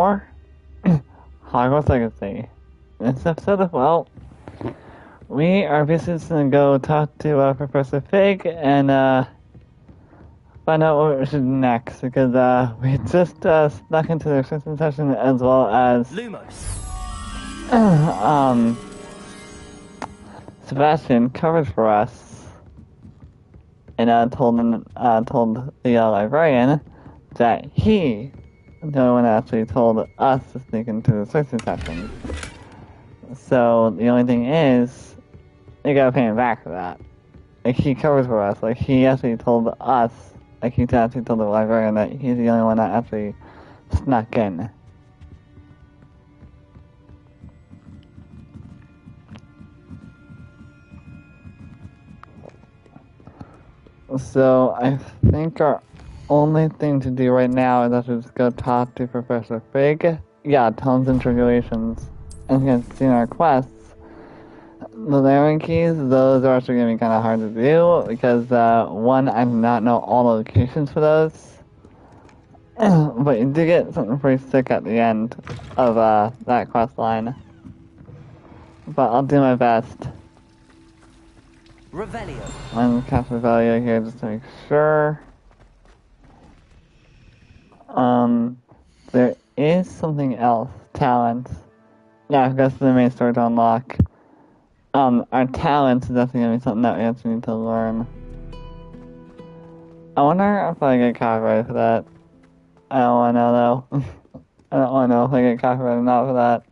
more Hogwarts Legacy. In this episode, well, we are basically just gonna go talk to Professor Fig and find out what we should do next, because we just snuck into the assistant session as well as Lumos. Sebastian covered for us and told the librarian that he, the only one that actually told us to sneak into the assistant session. So the only thing is, you gotta pay him back for that. Like, he covers for us. Like, he actually told us, like, he actually told the librarian that he's the only one that actually snuck in. So, I think our only thing to do right now is actually just go talk to Professor Fig. Yeah, Tones and Tribulations. And he's seen our quests. The Laren keys, those are actually going to be kind of hard to do, because, one, I do not know all the locations for those. But you do get something pretty sick at the end of, that quest line. But I'll do my best. Revelio. I'm gonna cast Revelio here just to make sure. There is something else. Talents. Yeah, that's the main story to unlock. Our talents is definitely gonna be something that we actually need to learn. I wonder if I get copyrighted for that. I don't wanna know though. I don't wanna know if I get copyrighted or not for that.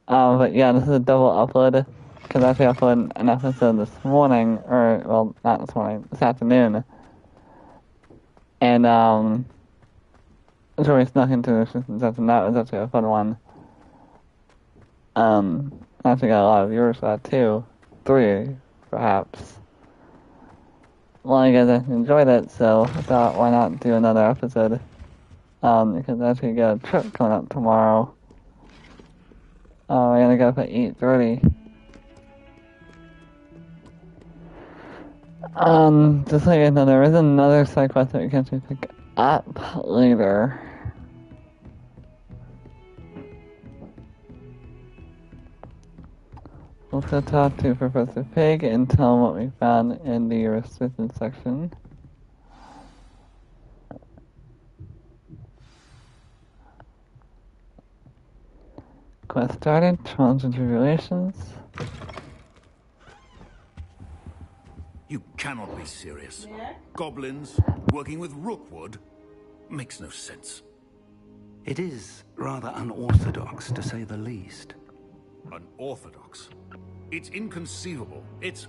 But yeah, this is a double upload. Because I actually uploaded an episode this morning, or, well, not this morning, this afternoon. And, so we snuck into the assistant session. That was actually a fun one. I actually got a lot of viewers for that too. 3, perhaps. Well, you guys actually enjoyed it, so I thought, why not do another episode? Because I actually got a trip coming up tomorrow. I gotta go up at 8:30. Just like I know, there is another side quest that we can actually pick up later. Let's go talk to Professor Pig and tell him what we found in the resistance section. Quest started, Trials and Tribulations. You cannot be serious. Yeah? Goblins working with Rookwood makes no sense. It is rather unorthodox, to say the least. Unorthodox? It's inconceivable. It's...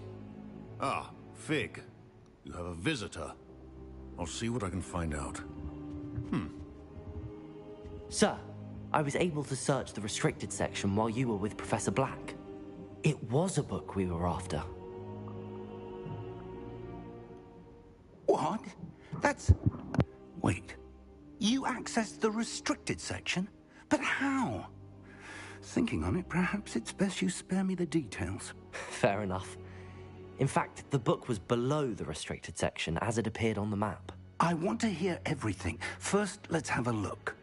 Ah, Fig. You have a visitor. I'll see what I can find out. Sir, I was able to search the restricted section while you were with Professor Black. It was a book we were after. What? That's... Wait. You accessed the restricted section? But how? Thinking on it, perhaps it's best you spare me the details. Fair enough. In fact, the book was below the restricted section as it appeared on the map. I want to hear everything. First, let's have a look.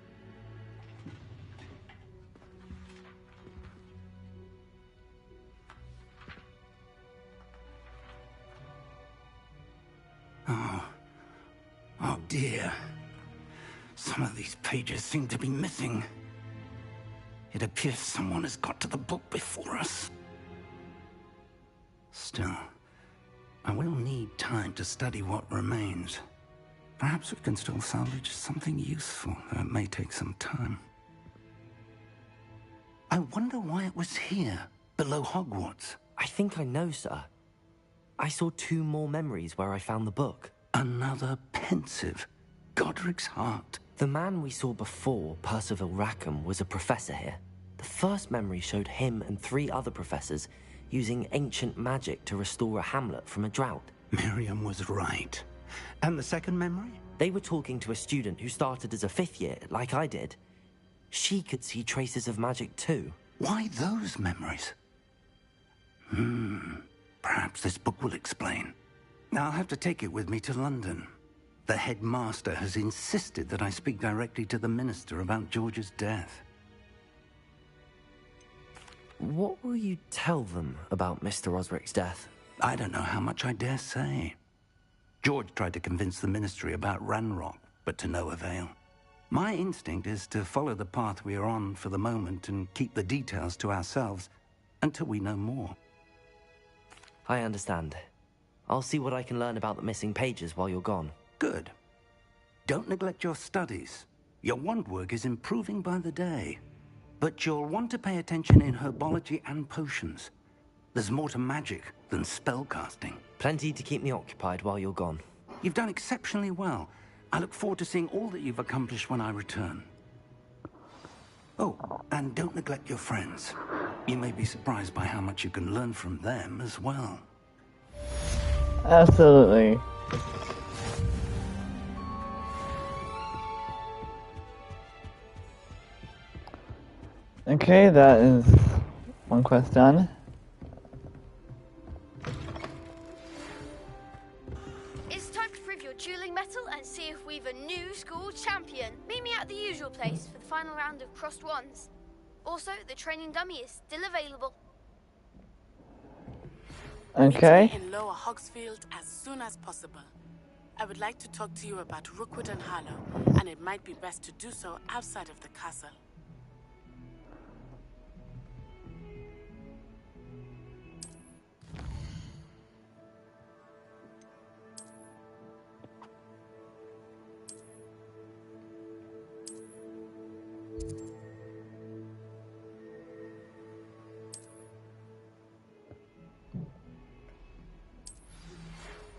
Oh dear. Some of these pages seem to be missing. It appears someone has got to the book before us. Still, I will need time to study what remains. Perhaps we can still salvage something useful, though it may take some time. I wonder why it was here, below Hogwarts. I think I know, sir. I saw 2 more memories where I found the book. Another pensive. Godric's heart. The man we saw before, Percival Rackham, was a professor here. The first memory showed him and 3 other professors using ancient magic to restore a hamlet from a drought. Miriam was right. And the second memory? They were talking to a student who started as a 5th year, like I did. She could see traces of magic too. Why those memories? Perhaps this book will explain. Now I'll have to take it with me to London. The headmaster has insisted that I speak directly to the minister about George's death. What will you tell them about Mr. Osric's death? I don't know how much I dare say. George tried to convince the Ministry about Ranrock, but to no avail. My instinct is to follow the path we are on for the moment and keep the details to ourselves until we know more. I understand. I'll see what I can learn about the missing pages while you're gone. Good. Don't neglect your studies. Your wand work is improving by the day. But you'll want to pay attention in herbology and potions. There's more to magic than spellcasting. Plenty to keep me occupied while you're gone. You've done exceptionally well. I look forward to seeing all that you've accomplished when I return. Oh, and don't neglect your friends. You may be surprised by how much you can learn from them as well. Absolutely. Okay, that is one quest done. It's time to prove your dueling mettle and see if we've a new school champion. Meet me at the usual place for the final round of crossed wands. Also, the training dummy is still available. Okay. Meet me in Lower Hogsfield as soon as possible. I would like to talk to you about Rookwood and Harlow, and it might be best to do so outside of the castle.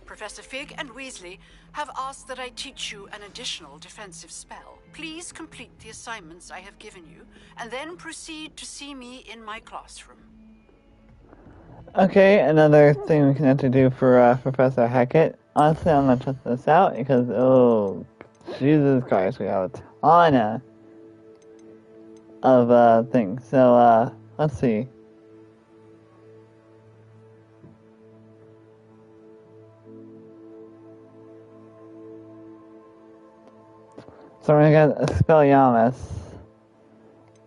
Professor Fig and Weasley have asked that I teach you an additional defensive spell. Please complete the assignments I have given you, and then proceed to see me in my classroom. Okay, another thing we can have to do for Professor Hackett. Honestly, I'm gonna test this out because, oh, Jesus Christ, we have a ton of things. So, let's see. So we're gonna get Expelliarmus,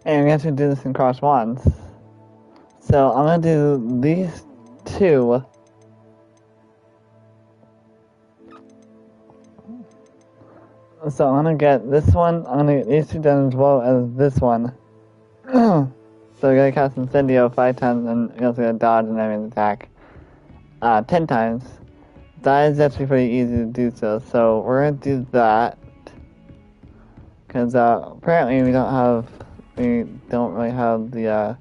and we have to do this in cross wands. So I'm gonna do these two. So I'm gonna get this one, I'm gonna get these two done as well as this one. So we're gonna cast Incendio 5 times, and we're also gonna dodge and every attack 10 times. That is actually pretty easy to do so we're gonna do that. Because apparently we don't really have the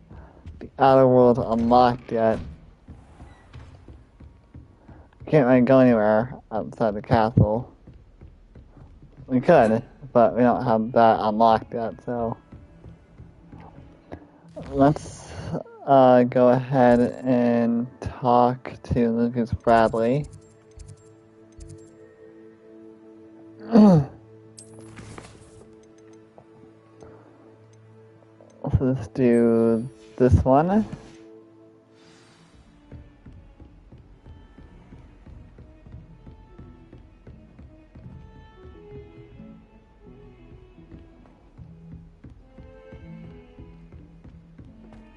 outer world unlocked yet. Can't really go anywhere outside the castle. We could, but we don't have that unlocked yet, so let's go ahead and talk to Lucas Bradley. So let's do this one.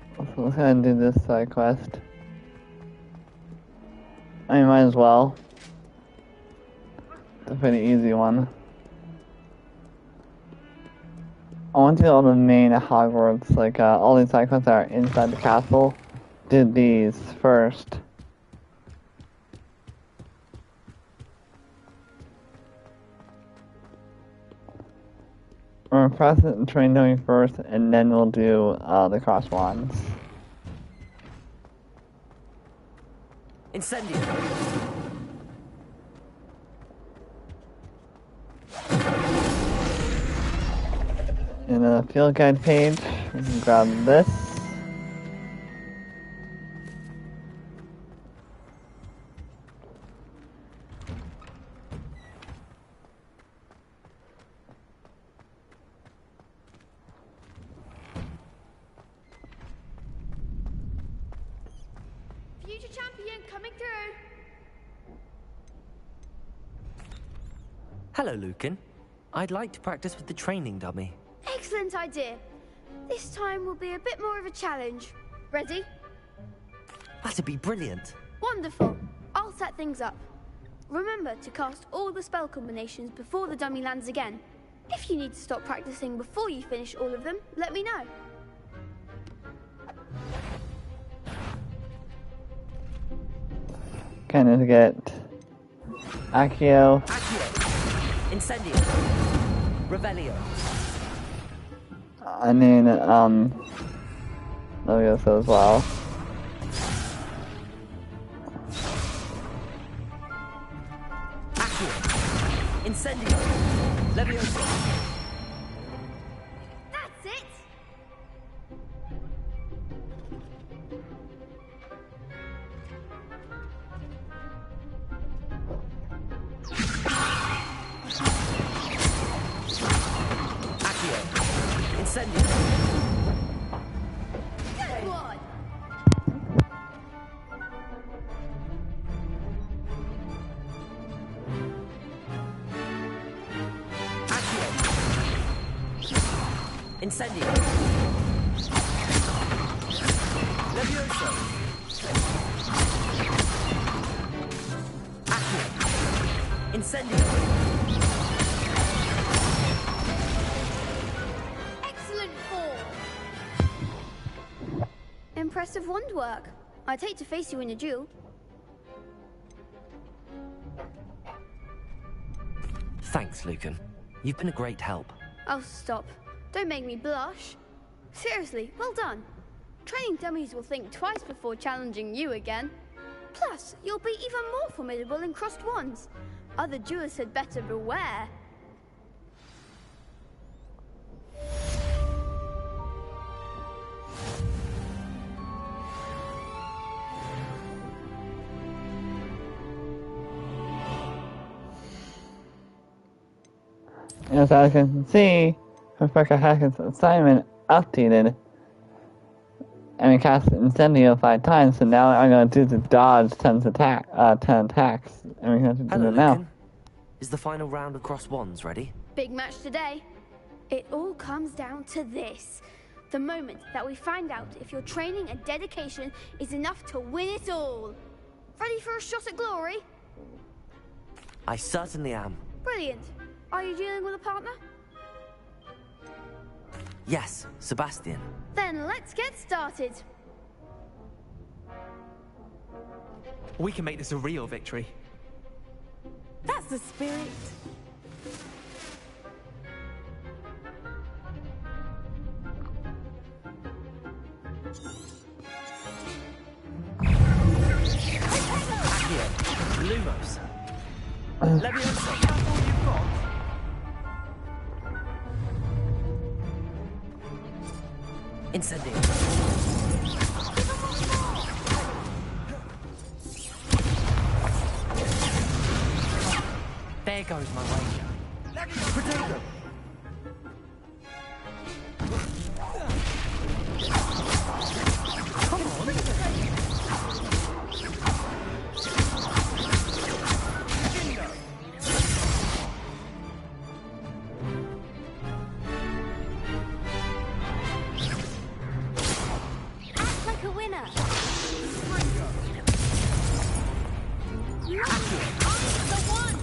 So let's go ahead and do this side quest. I mean, might as well. It's a pretty easy one. I want to do all the main Hogwarts, like all these side quests that are inside the castle. Did these first. We're gonna press it and train dummy first, and then we'll do the cross wands. Incendio! In a field guide page, we can grab this. Future champion coming through. Hello, Lucan. I'd like to practice with the training dummy. Excellent idea. This time will be a bit more of a challenge. Prepare yourself. 3, 2, 1, go! Ready? That'd be brilliant. Wonderful. I'll set things up. Remember to cast all the spell combinations before the dummy lands again. If you need to stop practicing before you finish all of them, let me know. Kind of get Accio. Incendio. Revelio. I mean, Leviosa as well. Accio. Incendio. Leviosa. That's it! Incendio. Good one! Incendio. Levioso. Accio. Incendio. Excellent form! Impressive wand work. I'd hate to face you in a duel. Thanks, Lucan. You've been a great help. Oh, stop. Don't make me blush. Seriously, well done. Training dummies will think twice before challenging you again. Plus, you'll be even more formidable in crossed wands. Other duelists had better beware. As I can see, Professor Hackett's assignment updated. And we cast Incendio 5 times, so now I'm gonna do the dodge 10 attacks. And we have to do Hello, it now. Lucan. Is the final round of cross wands ready? Big match today. It all comes down to this. The moment that we find out if your training and dedication is enough to win it all. Ready for a shot at glory? I certainly am. Brilliant. Are you dealing with a partner? Yes, Sebastian. Then let's get started. We can make this a real victory. That's the spirit. Accio. Lumos. Leviosa. That's all you've got. Incendio. There goes my wager. Potato. Come on. Act like a winner. The one.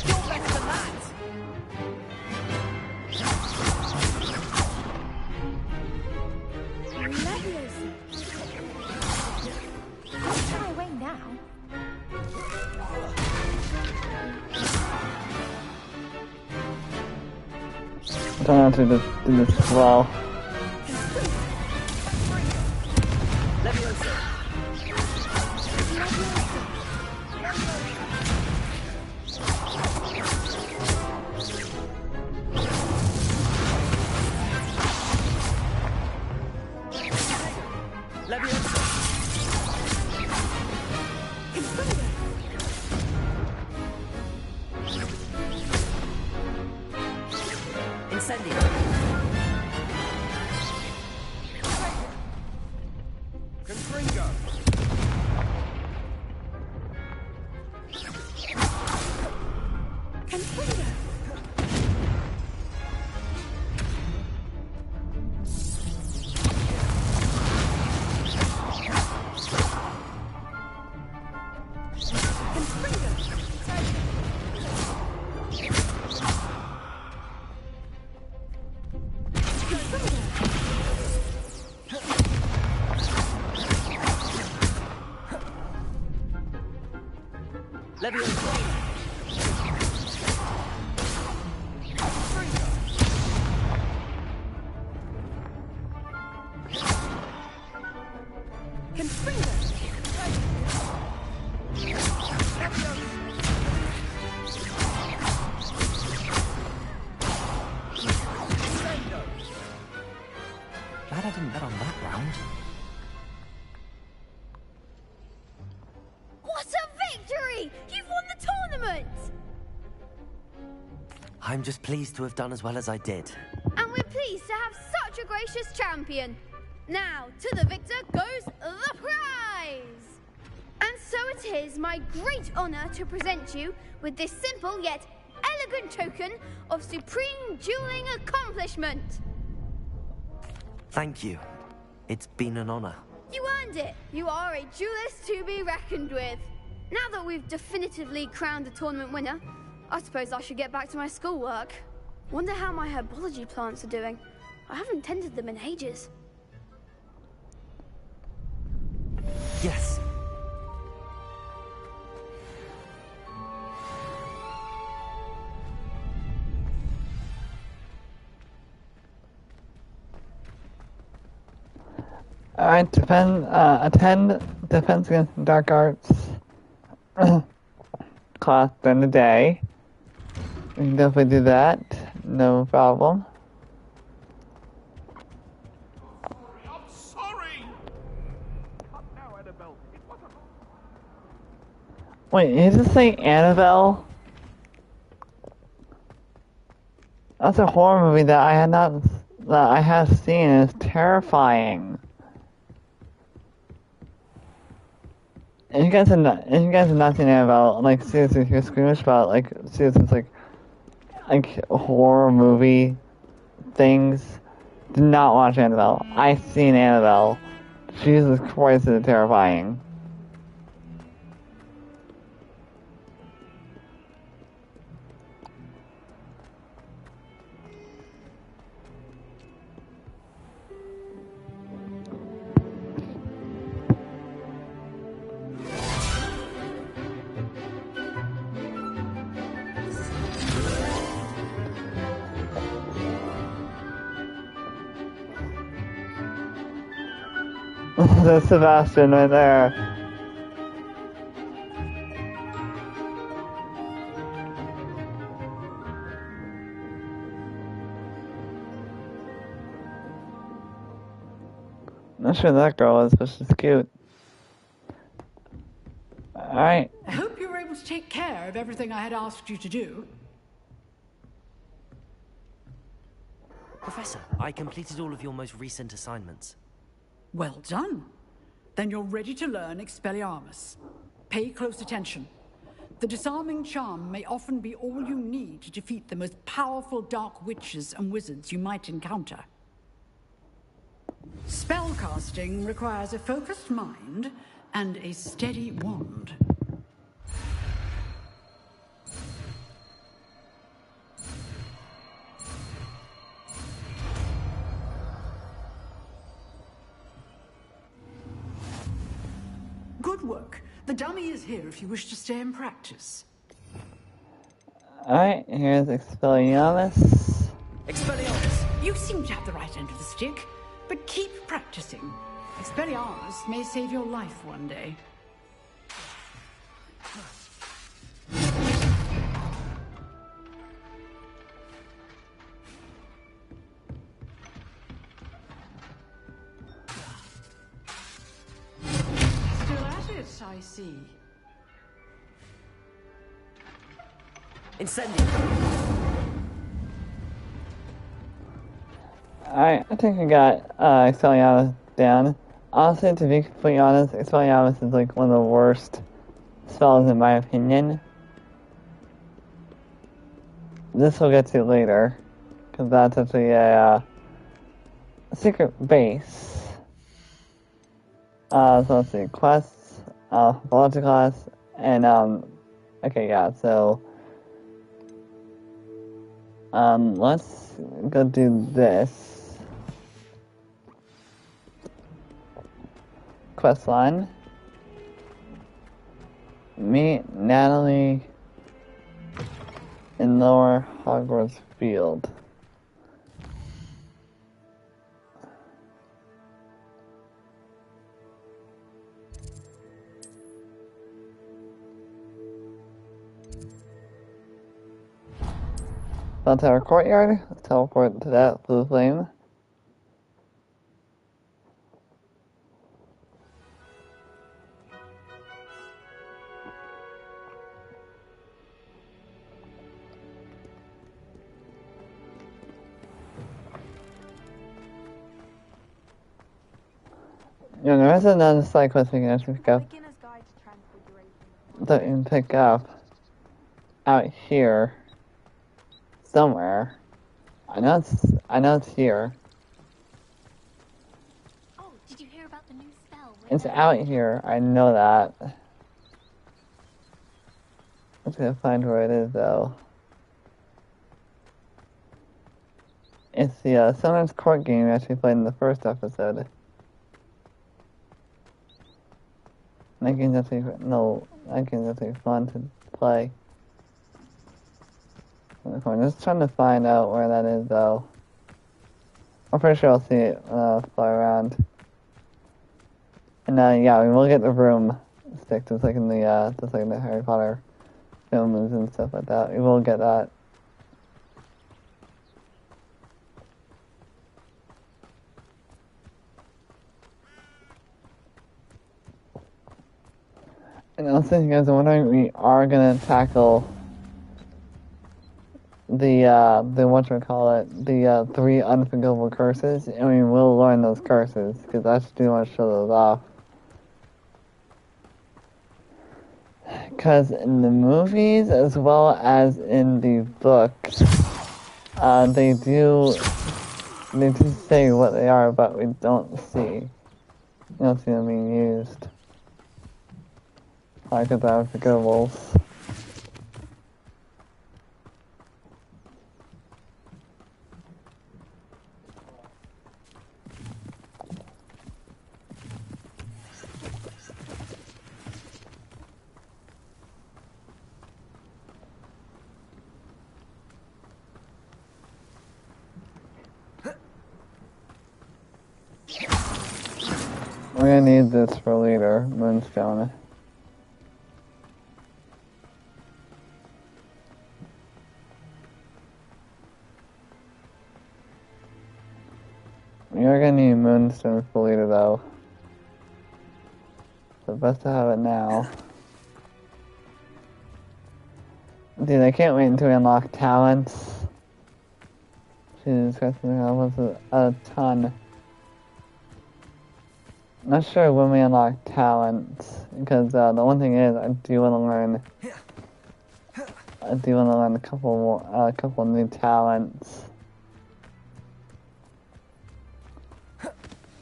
You're better than that. Shy away now. I'm trying to do this as well. Leviosa. Leviosa. Incendio. Glad I didn't bet on that round. What a victory! You've won the tournament! I'm just pleased to have done as well as I did. And we're pleased to have such a gracious champion. Now, to the victor goes the prize! And so it is my great honor to present you with this simple yet elegant token of supreme dueling accomplishment. Thank you. It's been an honor. You earned it. You are a duelist to be reckoned with. Now that we've definitively crowned the tournament winner, I suppose I should get back to my schoolwork. Wonder how my herbology plants are doing. I haven't tended them in ages. Yes. Alright, attend Defense Against Dark Arts class during the day. We can definitely do that, no problem. I'm sorry! Not now, Annabelle. It wasn't... Wait, did you just say Annabelle? That's a horror movie that I have seen, and it's terrifying. And you guys have not seen Annabelle, like, seriously, if you're squeamish about, like, seriously, it's like horror movie things, do not watch Annabelle. I've seen Annabelle. Jesus Christ, it's terrifying. There's Sebastian right there. Not sure that girl is, but she's cute. Alright. I hope you were able to take care of everything I had asked you to do. Professor, I completed all of your most recent assignments. Well done. Then you're ready to learn Expelliarmus. Pay close attention. The disarming charm may often be all you need to defeat the most powerful dark witches and wizards you might encounter. Spellcasting requires a focused mind and a steady wand. Good work. The dummy is here if you wish to stay and practice. Alright, here's Expelliarmus. Expelliarmus, you seem to have the right end of the stick, but keep practicing. Expelliarmus may save your life one day. Still at it, I see. Incendio! Alright, I think I got Expelliarmus down. Honestly, to be completely honest, Expelliarmus is like one of the worst spells in my opinion. This we'll get to later, because that's actually a secret base. So let's see, quests, biology class, and okay, yeah, so let's go do this. Quest line. Meet Natalie in Lower Hogwarts Field. That's our courtyard. Let's teleport to that blue flame. Yeah, there is another side quest we can actually pick up. Beginner's Guide to Transfiguration. That you can pick up out here somewhere. I know it's here. Oh, did you hear about the new spell? It's out here. I know that. I'm gonna find where it is though. It's the Summoners Court game we actually played in the first episode. That game's actually fun to play. I'm just trying to find out where that is though. I'm pretty sure I'll see it fly around. And yeah, we will get the broom stick just like in the Harry Potter films and stuff like that. We will get that. And also, if you guys are wondering, we are gonna tackle the the 3 unforgivable curses, and we will learn those curses because I just do want to show those off. Because in the movies as well as in the books, they do say what they are, but we don't see them being used. Like the unforgivables. We're gonna need this for leader, Moonstone. We are gonna need Moonstone for leader though. So best to have it now. Dude, I can't wait until we unlock talents. Jesus Christ, that was a ton. Not sure when we unlock talents, because the one thing is, I do want to learn a couple more, couple new talents.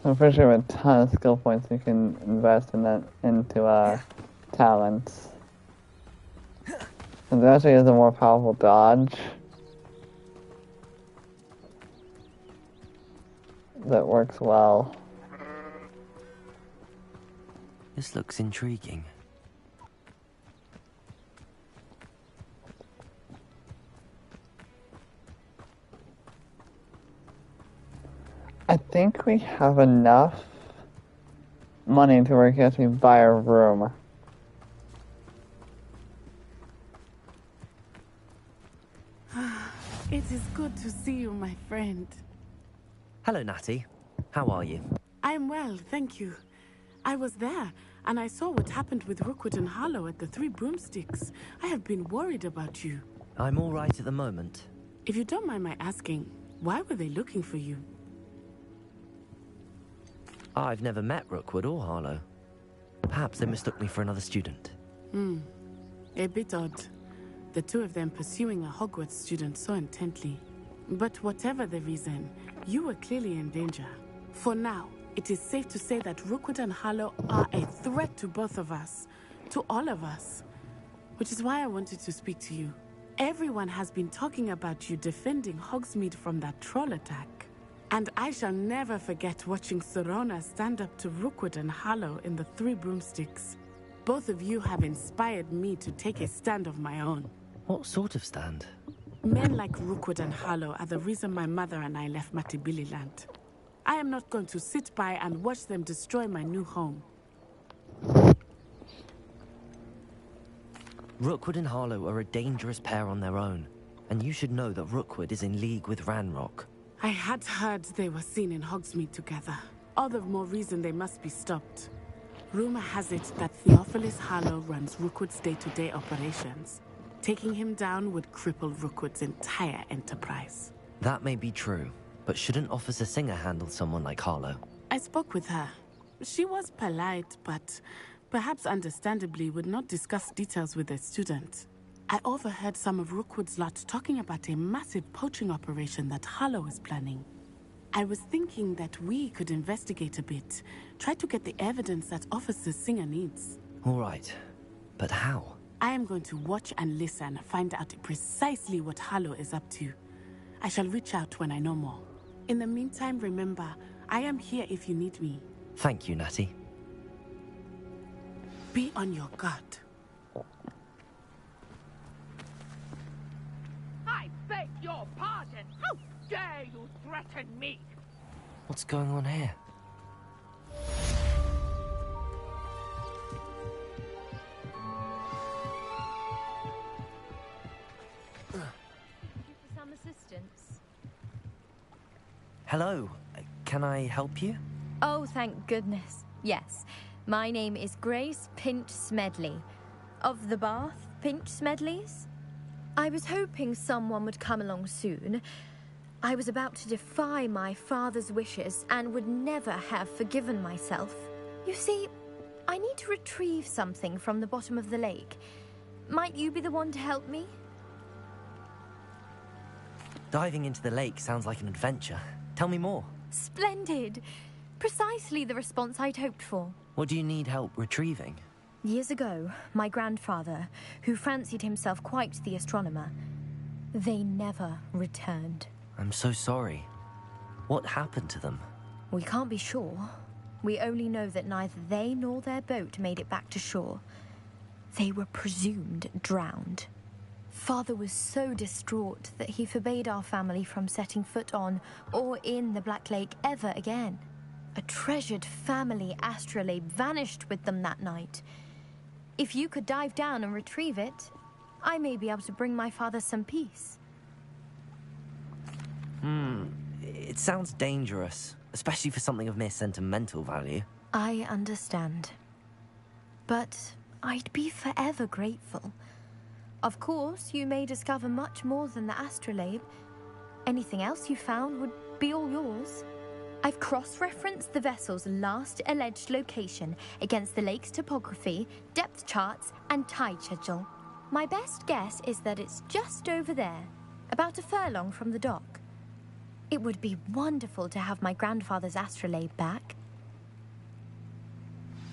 I'm pretty sure we have a ton of skill points we can invest in that into talents. And there actually is a more powerful dodge that works well. This looks intriguing. I think we have enough money to where we can actually buy a room. It is good to see you, my friend. Hello, Natty. How are you? I'm well, thank you. I was there, and I saw what happened with Rookwood and Harlow at the Three Broomsticks. I have been worried about you. I'm all right at the moment. If you don't mind my asking, why were they looking for you? I've never met Rookwood or Harlow. Perhaps they mistook me for another student. A bit odd. The two of them pursuing a Hogwarts student so intently. But whatever the reason, you were clearly in danger. For now, it is safe to say that Rookwood and Harlow are a threat to both of us. To all of us. Which is why I wanted to speak to you. Everyone has been talking about you defending Hogsmeade from that troll attack. And I shall never forget watching Sorona stand up to Rookwood and Harlow in the Three Broomsticks. Both of you have inspired me to take a stand of my own. What sort of stand? Men like Rookwood and Harlow are the reason my mother and I left Matibili land. I am not going to sit by and watch them destroy my new home. Rookwood and Harlow are a dangerous pair on their own, and you should know that Rookwood is in league with Ranrock. I had heard they were seen in Hogsmeade together. All the more reason they must be stopped. Rumor has it that Theophilus Harlow runs Rookwood's day-to-day operations. Taking him down would cripple Rookwood's entire enterprise. That may be true, but shouldn't Officer Singer handle someone like Harlow? I spoke with her. She was polite, but perhaps understandably would not discuss details with a student. I overheard some of Rookwood's lot talking about a massive poaching operation that Harlow is planning. I was thinking that we could investigate a bit, try to get the evidence that Officer Singer needs. All right, but how? I am going to watch and listen, find out precisely what Harlow is up to. I shall reach out when I know more. In the meantime, remember, I am here if you need me. Thank you, Natty. Be on your guard. I beg your pardon. How dare you threaten me? What's going on here? For some assistance. Hello, can I help you? Oh, thank goodness. Yes. My name is Grace Pinch Smedley. Of the Bath Pinch Smedleys? I was hoping someone would come along soon. I was about to defy my father's wishes and would never have forgiven myself. You see, I need to retrieve something from the bottom of the lake. Might you be the one to help me? Diving into the lake sounds like an adventure. Tell me more. Splendid! Precisely the response I'd hoped for. What do you need help retrieving? Years ago, my grandfather, who fancied himself quite the astronomer, they never returned. I'm so sorry. What happened to them? We can't be sure. We only know that neither they nor their boat made it back to shore. They were presumed drowned. Father was so distraught that he forbade our family from setting foot on or in the Black Lake ever again. A treasured family astrolabe vanished with them that night. If you could dive down and retrieve it, I may be able to bring my father some peace. It sounds dangerous, especially for something of mere sentimental value. I understand. But I'd be forever grateful. Of course, you may discover much more than the astrolabe. Anything else you found would be all yours. I've cross-referenced the vessel's last alleged location against the lake's topography, depth charts, and tide schedule. My best guess is that it's just over there, about a furlong from the dock. It would be wonderful to have my grandfather's astrolabe back.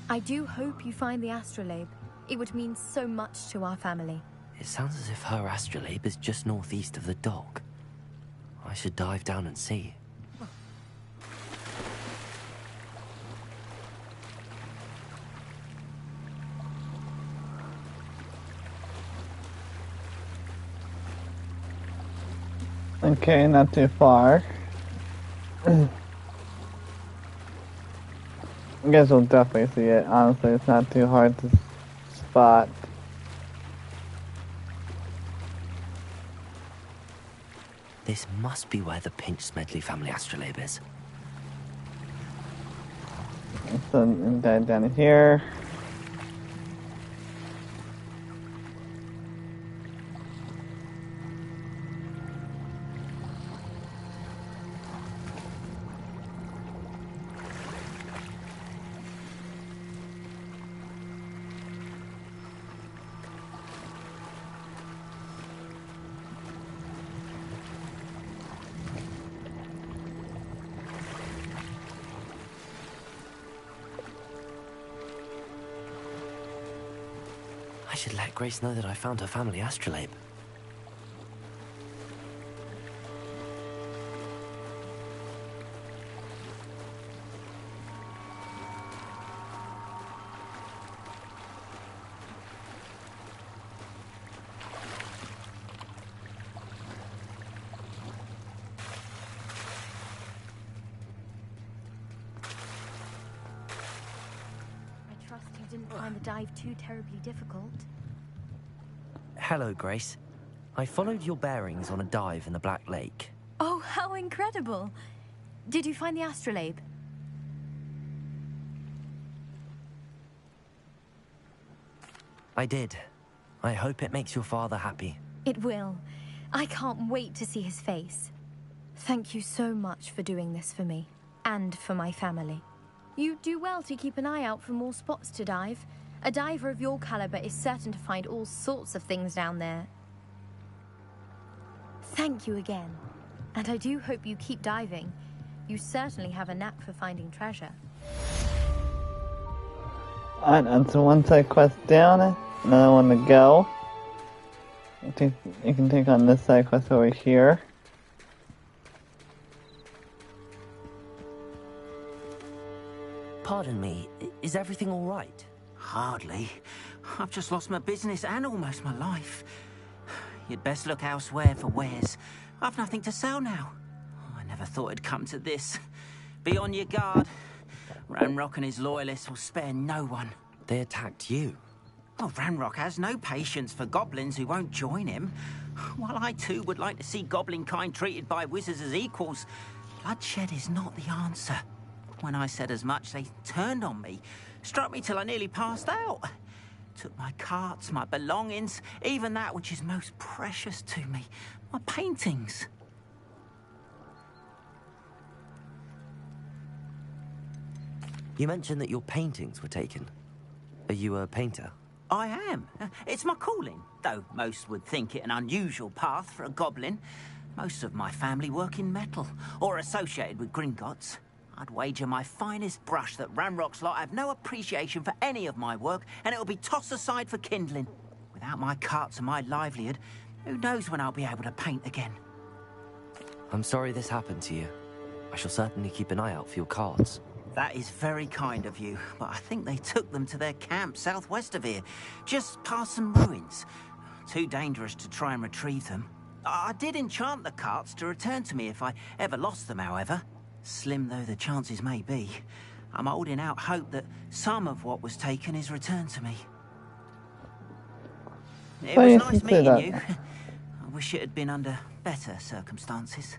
I do hope you find the astrolabe. It would mean so much to our family. It sounds as if her astrolabe is just northeast of the dock. I should dive down and see. Okay, not too far. I guess we'll definitely see it. Honestly, it's not too hard to spot. This must be where the Pinch Smedley family astrolabe is. So, and then down here. I should let Grace know that I found her family astrolabe. didn't find the dive too terribly difficult. Hello, Grace. I followed your bearings on a dive in the Black Lake. Oh, how incredible! Did you find the astrolabe? I did. I hope it makes your father happy. It will. I can't wait to see his face. Thank you so much for doing this for me, and for my family. You do well to keep an eye out for more spots to dive. A diver of your caliber is certain to find all sorts of things down there. Thank you again. And I do hope you keep diving. You certainly have a knack for finding treasure. Alright, and so one side quest down, another one to go. You can take on this side quest over here. Pardon me, is everything all right? Hardly. I've just lost my business and almost my life. You'd best look elsewhere for wares. I've nothing to sell now. I never thought it'd come to this. Be on your guard. Ranrock and his loyalists will spare no one. They attacked you? Oh, Ranrock has no patience for goblins who won't join him. While I too would like to see goblin kind treated by wizards as equals, bloodshed is not the answer. When I said as much, they turned on me, struck me till I nearly passed out. Took my carts, my belongings, even that which is most precious to me, my paintings. You mentioned that your paintings were taken. Are you a painter? I am. It's my calling, though most would think it an unusual path for a goblin. Most of my family work in metal, or associated with Gringotts. I'd wager my finest brush that Ranrock's lot have no appreciation for any of my work, and it'll be tossed aside for kindling. Without my carts and my livelihood, who knows when I'll be able to paint again. I'm sorry this happened to you. I shall certainly keep an eye out for your cards. That is very kind of you, but I think they took them to their camp southwest of here, just past some ruins. Too dangerous to try and retrieve them. I did enchant the carts to return to me if I ever lost them, however. Slim though the chances may be, I'm holding out hope that some of what was taken is returned to me. It was nice meeting you. I wish it had been under better circumstances.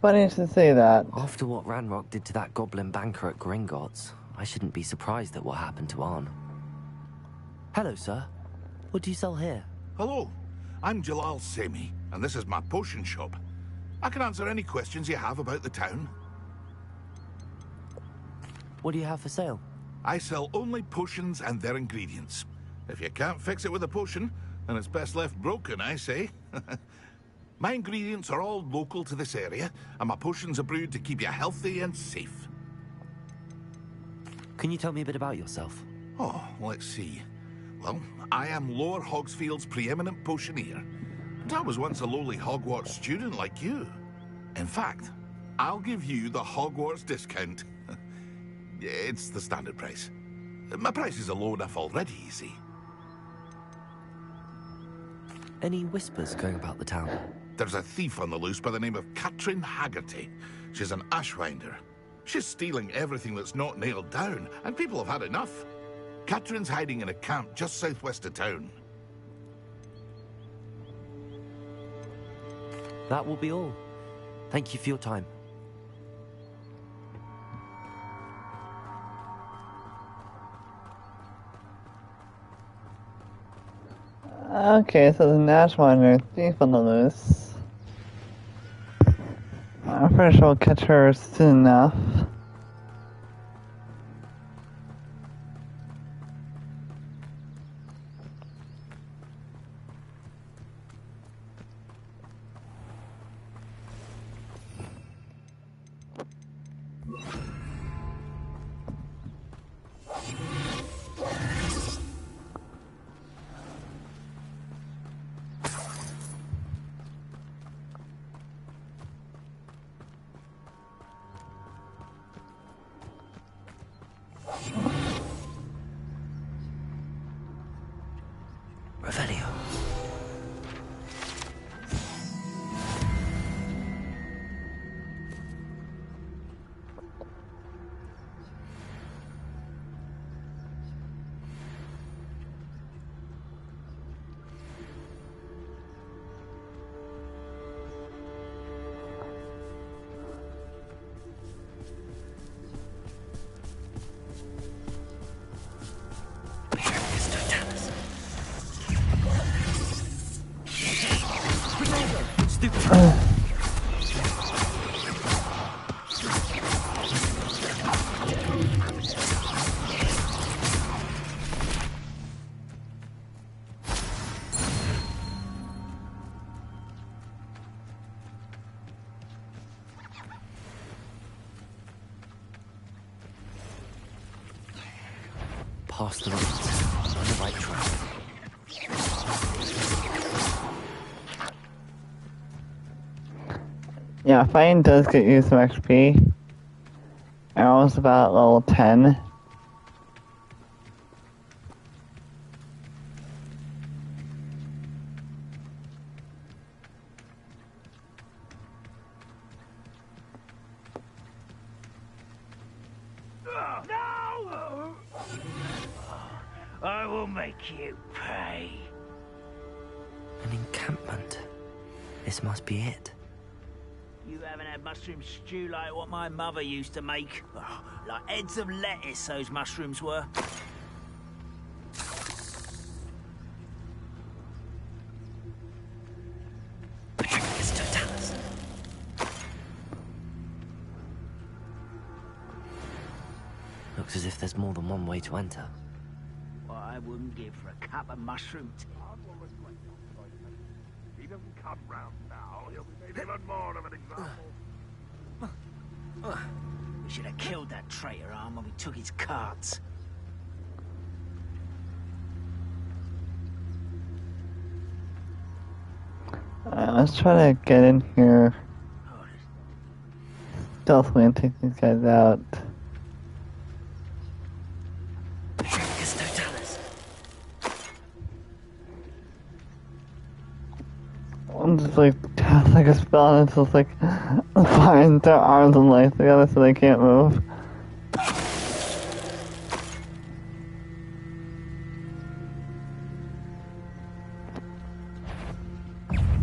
Funny to say that. After what Ranrock did to that goblin banker at Gringotts, I shouldn't be surprised at what happened to Arn. Hello, sir. What do you sell here? Hello, I'm Jalal Semi, and this is my potion shop. I can answer any questions you have about the town. What do you have for sale? I sell only potions and their ingredients. If you can't fix it with a potion, then it's best left broken, I say. My ingredients are all local to this area, and my potions are brewed to keep you healthy and safe. Can you tell me a bit about yourself? Oh, let's see. Well, I am Lower Hogsfield's preeminent potioneer. And I was once a lowly Hogwarts student like you. In fact, I'll give you the Hogwarts discount. It's the standard price. My prices are low enough already, you see. Any whispers going about the town? There's a thief on the loose by the name of Katrin Haggerty. She's an ashwinder. She's stealing everything that's not nailed down, and people have had enough. Katrin's hiding in a camp just southwest of town. That will be all. Thank you for your time. Okay, so the Nashwinder thief on the loose. I'm pretty sure we'll catch her soon enough. Revelio. Past the ruins, on the right track. Yeah, fighting does get you some XP. Arrow's about level 10. No! I will make you pay. An encampment. This must be it. You haven't had mushroom stew like what my mother used to make. Oh, like heads of lettuce, those mushrooms were. Looks as if there's more than one way to enter. What I wouldn't give for a cup of mushroom tea. If he doesn't come round now, he'll be made even more of an example. We should have killed that traitor arm when we took his carts. Let's try to get in here stealthily and take these guys out. I'm just like, cast like a spell and it's just like bind their arms and legs together so they can't move.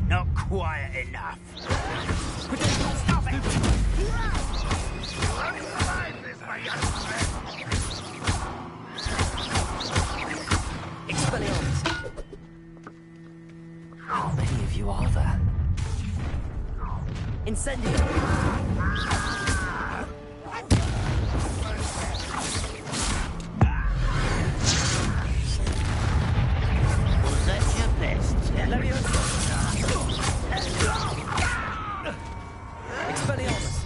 Not quiet enough. Stop it! How many of you are there? Incendio! Was that your best? Expelliarmus!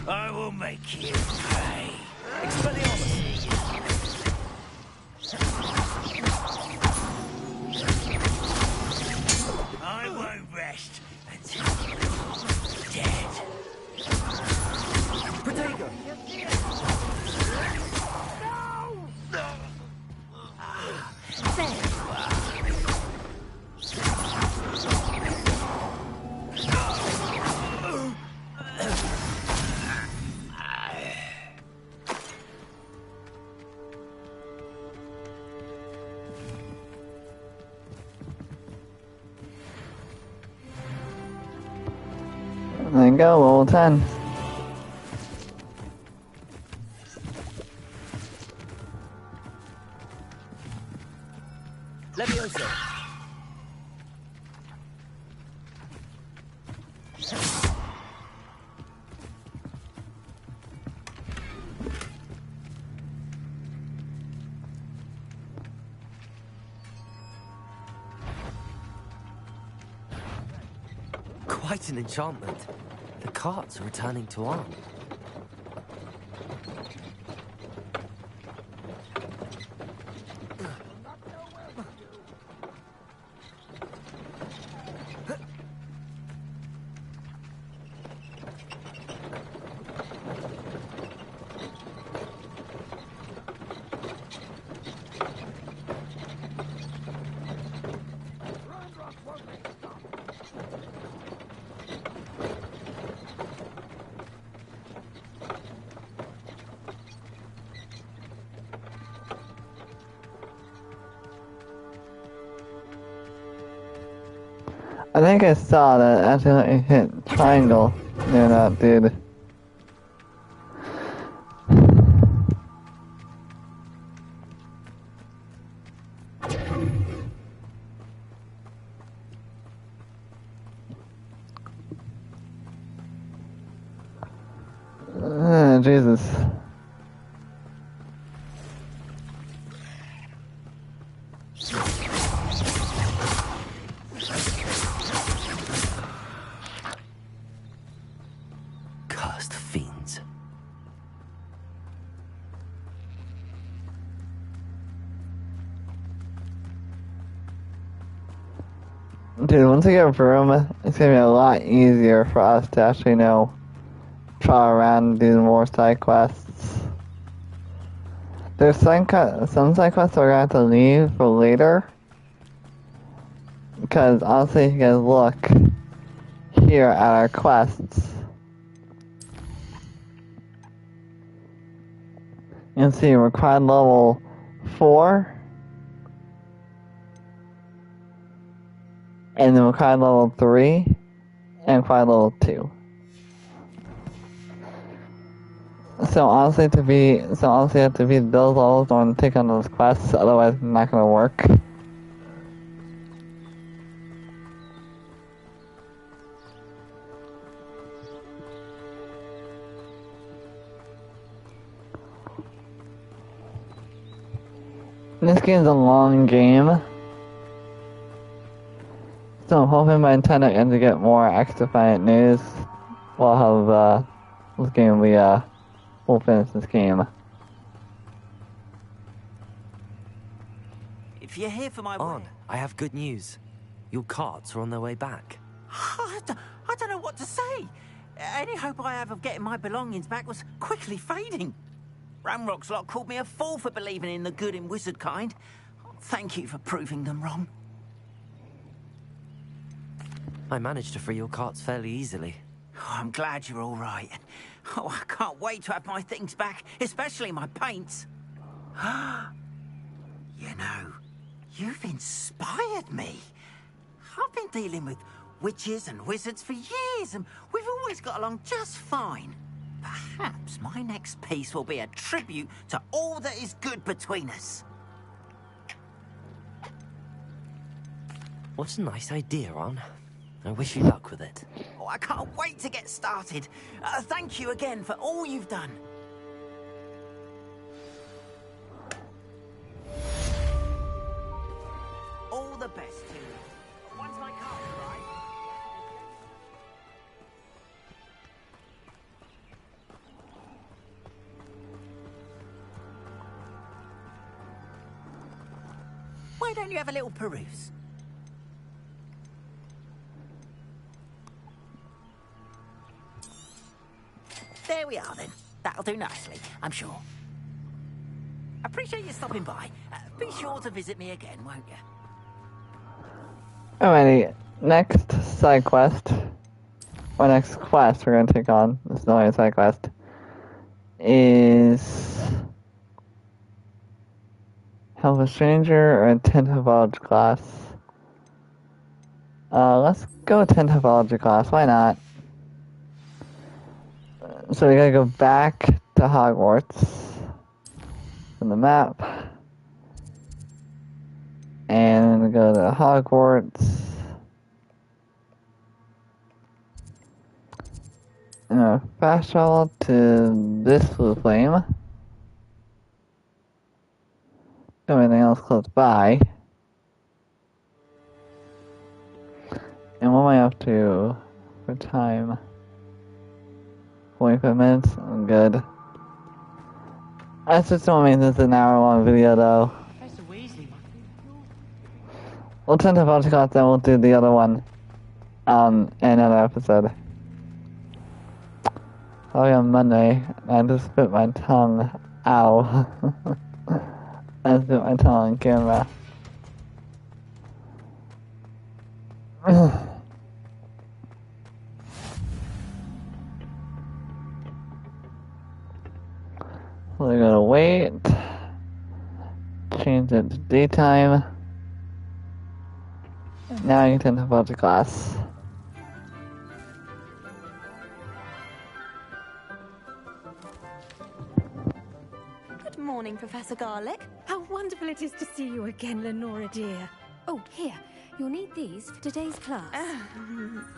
I will make you pay. I won't rest until you're dead. Protego! There you go, level 10. Levioso! Quite an enchantment. The carts are returning to arm. I think I saw that accidentally hit triangle near that dude. Jesus. Cursed fiends. Dude, once we get a broom, it's gonna be a lot easier for us to actually try around and do more side quests. There's some side quests we're gonna have to leave for later. Because honestly, if you guys look here at our quests, you can see required level 4. And then required level 3. And required level 2. So honestly, to be those levels don't take on those quests, otherwise it's not gonna work. This game's a long game, so I'm hoping by the time I end to get more X-Defiant news, we'll have this game we'll finish this game. If you're here for my On, I have good news. Your carts are on their way back. I don't know what to say. Any hope I have of getting my belongings back was quickly fading. Ramrock's lot called me a fool for believing in the good in wizard kind. Thank you for proving them wrong. I managed to free your carts fairly easily. Oh, I'm glad you're all right. Oh, I can't wait to have my things back, especially my paints. You know, you've inspired me. I've been dealing with witches and wizards for years, and we've always got along just fine. Perhaps my next piece will be a tribute to all that is good between us. What a nice idea, Ron. I wish you luck with it. Oh, I can't wait to get started. Thank you again for all you've done. All the best to you. Once my car's arrived... Why don't you have a little peruse? There we are, then. That'll do nicely, I'm sure. Appreciate you stopping by. Be sure to visit me again, won't you? Alrighty, next side quest, or next quest we're gonna take on, this is only a side quest, is help a stranger or attend Hogwarts class. Let's go attend Hogwarts class, why not? So we gotta go back to Hogwarts on the map, and go to Hogwarts, and fast travel to this blue flame. Everything else close by. And what am I up to for time? 45 minutes? I'm good. I just don't mean this is an hour-long video, though. We'll tend to podcast, then we'll do the other one in another episode. Probably on Monday. I just bit my tongue. Ow. I just bit my tongue on camera. We're gonna wait. Change it to daytime. Now I can turn about the class. Good morning, Professor Garlick. How wonderful it is to see you again, Lenora dear. Oh, here. You'll need these for today's class.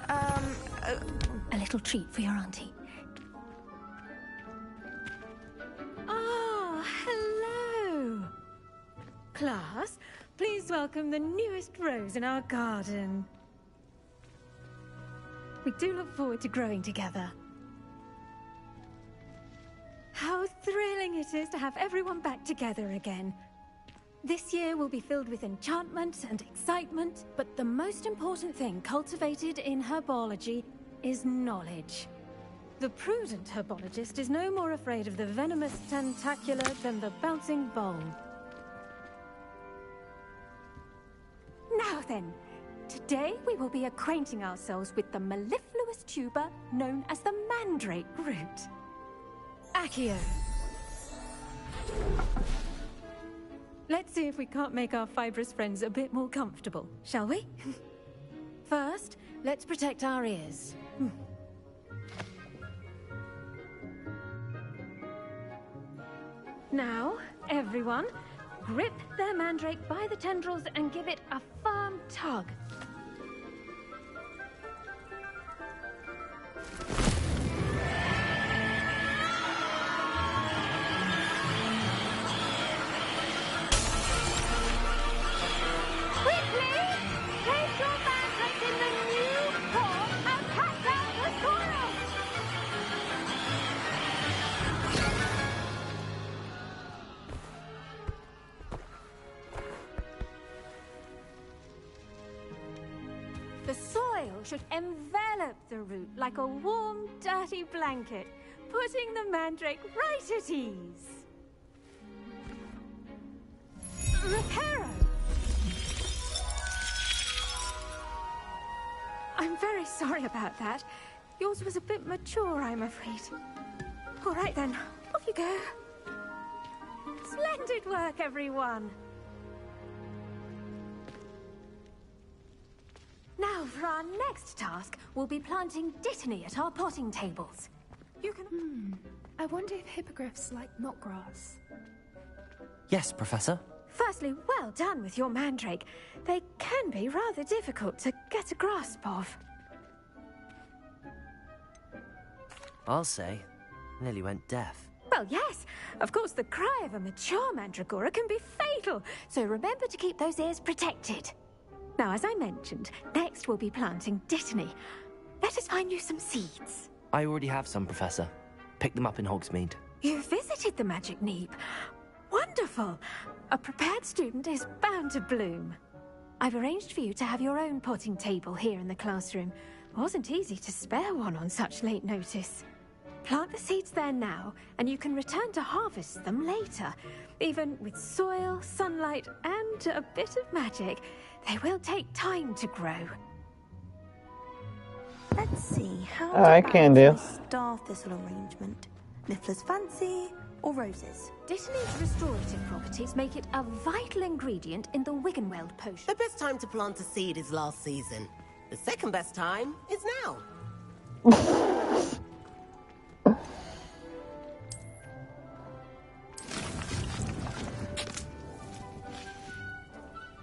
A little treat for your auntie. Ah, hello. Class, please welcome the newest rose in our garden. We do look forward to growing together. How thrilling it is to have everyone back together again. This year will be filled with enchantment and excitement, but the most important thing cultivated in herbology is knowledge. The prudent herbologist is no more afraid of the venomous tentacular than the bouncing bulb. Now then, today we will be acquainting ourselves with the mellifluous tuber known as the mandrake root. Accio. Let's see if we can't make our fibrous friends a bit more comfortable, shall we? First, let's protect our ears. Now, everyone, grip their mandrake by the tendrils and give it a firm tug. The soil should envelop the root like a warm, dirty blanket, putting the mandrake right at ease. Reparo! I'm very sorry about that. Yours was a bit mature, I'm afraid. All right then, off you go. Splendid work, everyone. Now, for our next task, we'll be planting dittany at our potting tables. You can... I wonder if hippogriffs like knotgrass. Yes, Professor. Firstly, well done with your mandrake. They can be rather difficult to get a grasp of. I'll say. Nearly went deaf. Well, yes. Of course, the cry of a mature mandragora can be fatal, so remember to keep those ears protected. Now, as I mentioned, next we'll be planting dittany. Let us find you some seeds. I already have some, Professor. Picked them up in Hogsmeade. You visited the Magic Neep. Wonderful! A prepared student is bound to bloom. I've arranged for you to have your own potting table here in the classroom. It wasn't easy to spare one on such late notice. Plant the seeds there now, and you can return to harvest them later. Even with soil, sunlight, and a bit of magic, they will take time to grow. Let's see, how I can do. star thistle arrangement? Niffler's fancy or roses? Dittany's restorative properties make it a vital ingredient in the Wiggenweld potion. The best time to plant a seed is last season. The second best time is now.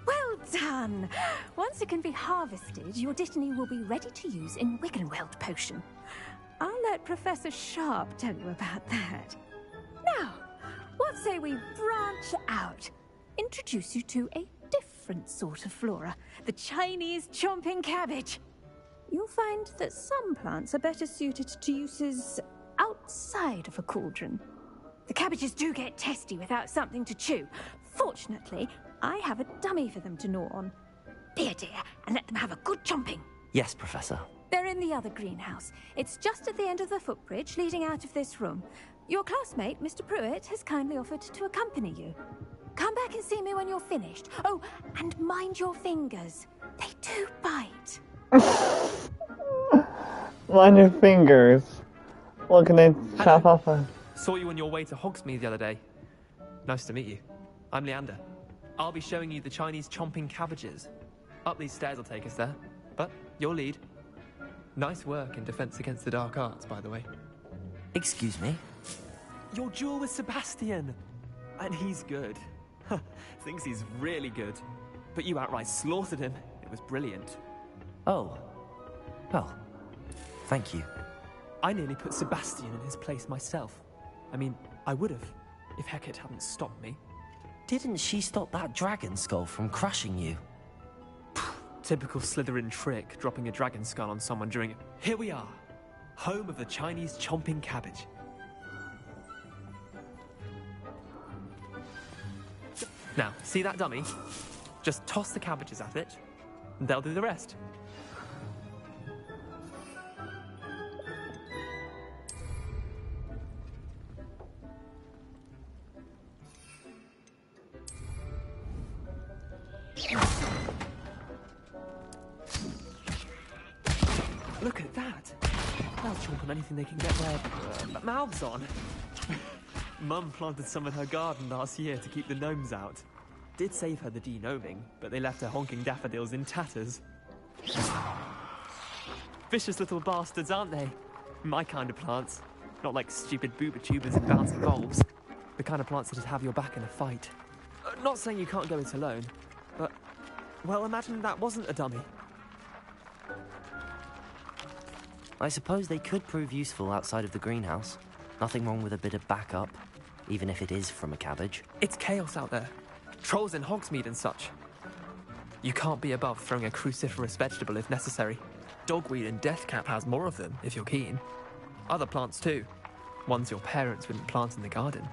Well done! Once it can be harvested, your dittany will be ready to use in Wiggenweld potion. I'll let Professor Sharp tell you about that. Now, what say we branch out? Introduce you to a different sort of flora, the Chinese chomping cabbage. You'll find that some plants are better suited to uses outside of a cauldron. The cabbages do get testy without something to chew. Fortunately, I have a dummy for them to gnaw on. Be a dear and let them have a good chomping. Yes, Professor. They're in the other greenhouse. It's just at the end of the footbridge leading out of this room. Your classmate, Mr. Pruitt, has kindly offered to accompany you. Come back and see me when you're finished. Oh, and mind your fingers. They do bite. Mind your fingers. What can I chop off of? Saw you on your way to Hogsmeade the other day. Nice to meet you. I'm Leander. I'll be showing you the Chinese chomping cabbages. Up these stairs will take us there. But your lead. Nice work in Defense Against the Dark Arts, by the way. Excuse me? Your duel with Sebastian! And he's good. Thinks he's really good. But you outright slaughtered him. It was brilliant. Oh. Well, thank you. I nearly put Sebastian in his place myself. I mean, I would have, if Hecate hadn't stopped me. Didn't she stop that dragon skull from crushing you? Typical Slytherin trick, dropping a dragon skull on someone during it. Here we are, home of the Chinese chomping cabbage. Now, see that dummy? Just toss the cabbages at it, and they'll do the rest. Look at that! They'll chomp on anything they can get their mouths on. Mum planted some in her garden last year to keep the gnomes out. Did save her the de-gnoming, but they left her honking daffodils in tatters. Vicious little bastards, aren't they? My kind of plants. Not like stupid booba tubers and bouncing bulbs. The kind of plants that'd have your back in a fight. Not saying you can't go it alone, but... well, imagine that wasn't a dummy. I suppose they could prove useful outside of the greenhouse. Nothing wrong with a bit of backup, even if it is from a cabbage. It's chaos out there. Trolls in Hogsmeade and such. You can't be above throwing a cruciferous vegetable if necessary. Dogweed and deathcap has more of them, if you're keen. Other plants too. Ones your parents wouldn't plant in the garden.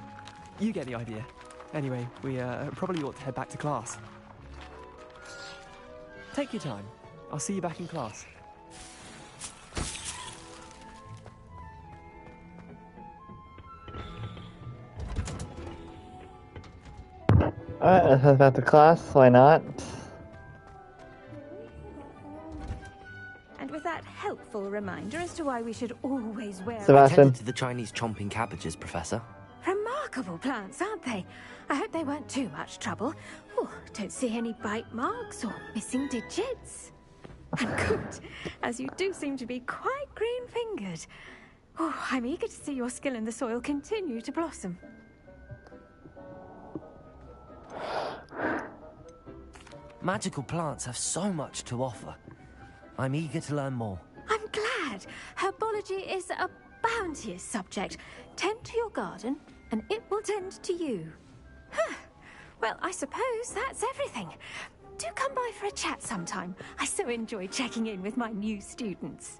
You get the idea. Anyway, we probably ought to head back to class. Take your time. I'll see you back in class. Alright, let's head back to class, why not? And with that helpful reminder as to why we should always wear... Sebastian. Attended to the Chinese chomping cabbages, Professor. Remarkable plants, aren't they? I hope they weren't too much trouble. Oh, don't see any bite marks or missing digits. And good, as you do seem to be quite green-fingered. Oh, I'm eager to see your skill in the soil continue to blossom. Magical plants have so much to offer. I'm eager to learn more. I'm glad. Herbology is a bounteous subject. Tend to your garden, and it will tend to you. Huh. Well, I suppose that's everything. Do come by for a chat sometime. I so enjoy checking in with my new students.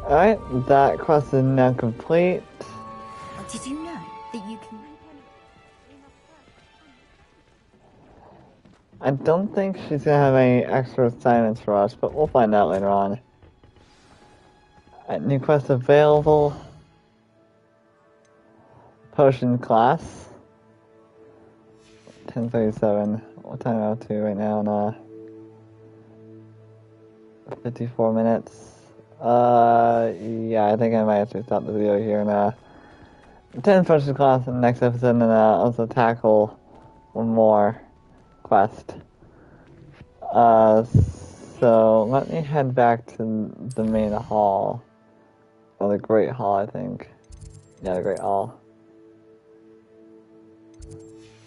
Alright, that quest is now complete. Did you know that you can... I don't think she's gonna have any extra assignments for us, but we'll find out later on. New quest available. Potion class. 10:37. What time are we up to right now? 54 minutes. Yeah, I think I might have to stop the video here and 10 potion class in the next episode, and also tackle one more quest. So let me head back to the main hall. Or the Great Hall, I think. Yeah, the Great Hall.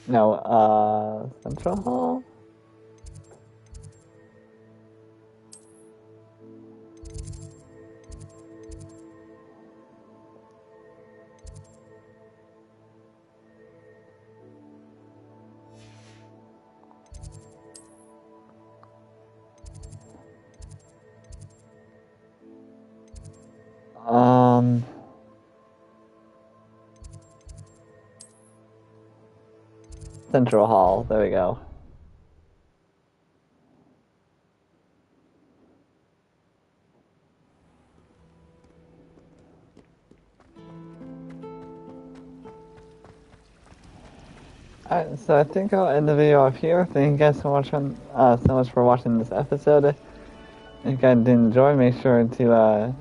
No, Central Hall? Central Hall, there we go. Alright, so I think I'll end the video off here. Thank you guys so much for watching this episode. If you guys did enjoy, make sure to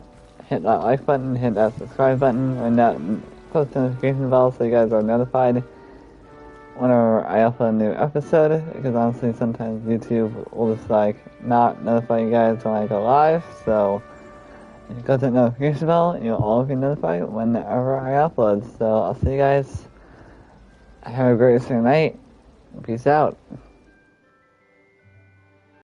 hit that like button, hit that subscribe button, and that post notification bell so you guys are notified whenever I upload a new episode, because honestly sometimes YouTube will just like not notify you guys when I go live, so if you got that notification bell, you'll all be notified whenever I upload. So I'll see you guys. Have a great rest of your night. Peace out.